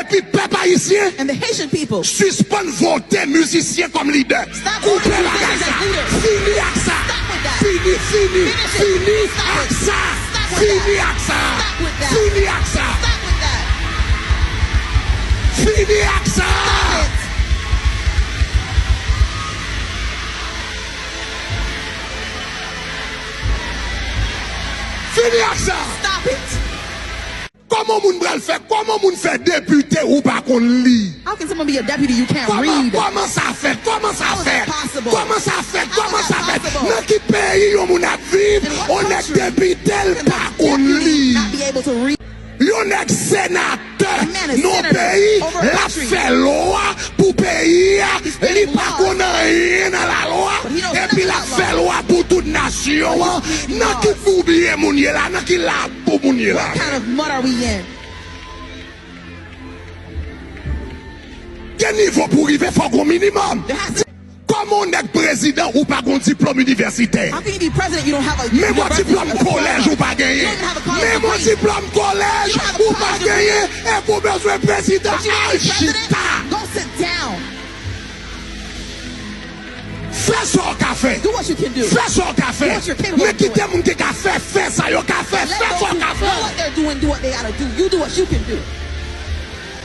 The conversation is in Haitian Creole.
Et puis peuple haïtien And the Haitian people. suspend voter musicien comme leader. Stop Coupez voting la musicians gaza. as leaders. Fini avec ça. Stop with that. Fini Finish it. avec Stop it. ça. Stop with Fini that. avec ça. Stop with that. Fini avec ça. Stop with that. Fini avec ça. Stop it. Fini avec ça. Stop it. Comment moun bral fait? Comment moun fait député ou pas qu'on lit? How can someone be a deputy you can't read? Comment ça fait? Comment ça How is fait? that possible? Comment ça fait? How Comment is ça that fait? possible? Dans qui pays yon moun a vivre? In what On est country député can pas the qu'on deputy lit. not be able to read? Yon est sénateur. A man is Non senator pays over a la country. fait loi pour pays. making Il pas laws. qu'on a rien dans la loi. But he knows Et puis la nothing about fait loi pour toute nation. But he's creating Nan qui laws. vous bien moun yé là, nan qui la pour moun yé là. What kind of mud are we in? Quel niveau pour arriver faut qu'on minimum? There has to. Comment on est président ou pas un diplôme universitaire? How can you be president? You don't have a. Même un university diplôme diploma. collège ou pas gagné. You don't even have a college Même un degree. diplôme collège You don't have a ou pas college gagné. Et pour besoin président. But you want to be president? Chita. Go sit down. Fais son café. Do what you can do. Fais son café. Do what you're capable Mais of quittez doing. mon café. Fais ça, yo café. Let Fais those son who café. know what they're doing do what they gotta do. You do what you can do.